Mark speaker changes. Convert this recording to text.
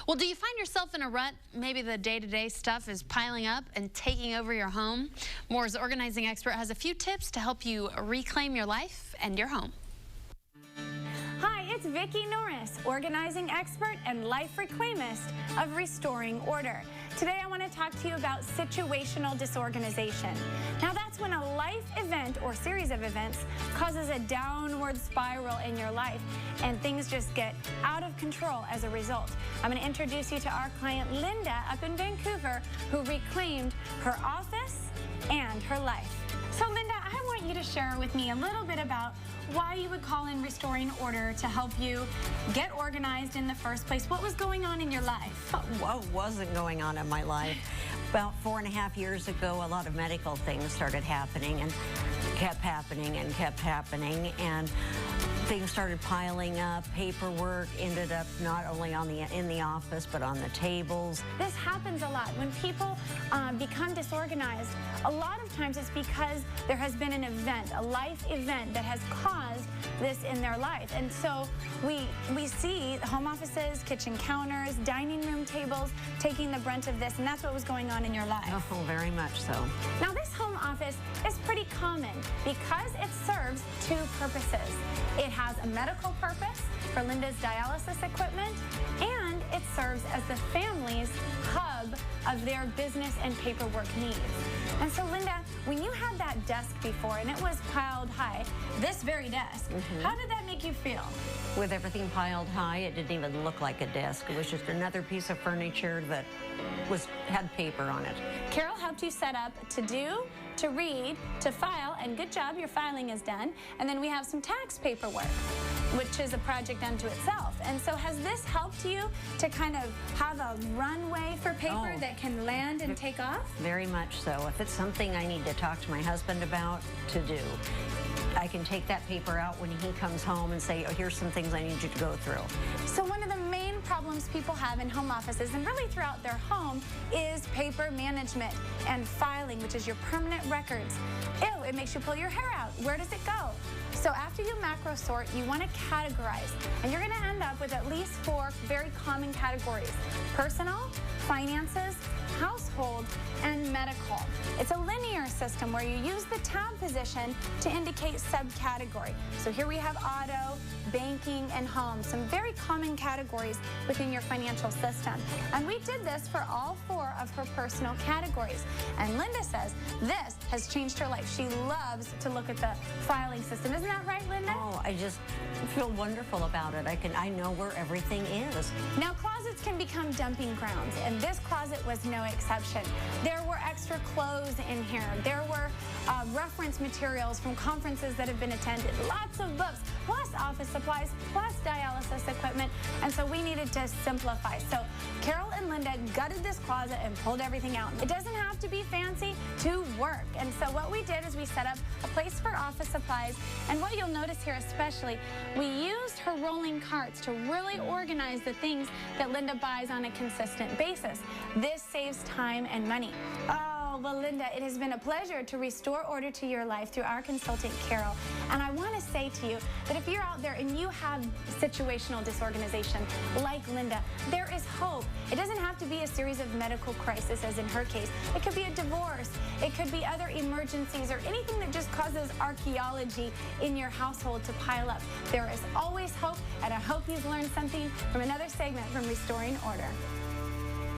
Speaker 1: Well, do you find yourself in a rut? Maybe the day-to-day stuff is piling up and taking over your home. Moore's organizing expert has a few tips to help you reclaim your life and your home.
Speaker 2: Hi, it's Vicki Norris, organizing expert and life reclaimist of Restoring Order. Today I want to talk to you about situational disorganization. Now that's when a life event or series of events causes a downward spiral in your life and things just get out of control as a result. I'm going to introduce you to our client Linda up in Vancouver, who reclaimed her office and her life. So Linda, I want you to share with me a little bit about why you would call in Restoring Order to help you get organized in the first place. What was going on in your life?
Speaker 3: What wasn't going on in my life? About 4.5 years ago, a lot of medical things started happening and kept happening and kept happening, and things started piling up. Paperwork ended up not only in the office but on the tables.
Speaker 2: This happens a lot when people become disorganized. A lot of times it's because there has been an event, a life event that has caused this in their life. And so we see home offices, kitchen counters, dining room tables taking the brunt of this, and that's what was going on in your life.
Speaker 3: Oh, very much so.
Speaker 2: Now this home office is pretty common because it serves two purposes. It has a medical purpose for Linda's dialysis equipment, and it serves as the family's hub of their business and paperwork needs. And so Linda, when you had that desk before and it was piled high, this very desk, how did that make you feel?
Speaker 3: With everything piled high, it didn't even look like a desk. It was just another piece of furniture that had paper on it.
Speaker 2: Carol helped you set up to do, to read, to file, and good job, your filing is done. And then we have some tax paperwork, which is a project unto itself. And so has this helped you to kind of have a runway for paper that can land and take off?
Speaker 3: Very much so. If it's something I need to talk to my husband about to do, I can take that paper out when he comes home and say, oh, here's some things I need you to go through.
Speaker 2: So one of the main problems people have in home offices and really throughout their home is paper management and filing, which is your permanent records. Ew, it makes you pull your hair out. Where does it go? So after you macro sort, you want to categorize, and you're going to end up with at least 4 very common categories: personal, finances, household, and medical. It's a linear system where you use the tab position to indicate subcategory. So here we have auto, banking, and home, some very common categories within your financial system. And we did this for all 4 of her personal categories. And Linda says this has changed her life. She loves to look at the filing system. Isn't that right, Linda?
Speaker 3: Oh, I just feel wonderful about it. I know where everything is.
Speaker 2: Now, closets can become dumping grounds, and this closet was no exception. There were extra clothes in here. There were reference materials from conferences that have been attended, lots of books, plus office supplies, plus dialysis equipment, and so we needed to simplify. So Carol and Linda gutted this closet and pulled everything out. It doesn't have to be fancy to work, and so what we did is we set up a place for office supplies, and what you'll notice here especially, we used her rolling carts to really organize the things that Linda buys on a consistent basis. This saves time and money. Oh, well, Linda, it has been a pleasure to restore order to your life through our consultant, Carol. And I want to say to you that if you're out there and you have situational disorganization like Linda, there is hope. It doesn't have to be a series of medical crises, as in her case. It could be a divorce. It could be other emergencies or anything that just causes archaeology in your household to pile up. There is always hope, and I hope you've learned something from another segment from Restoring Order.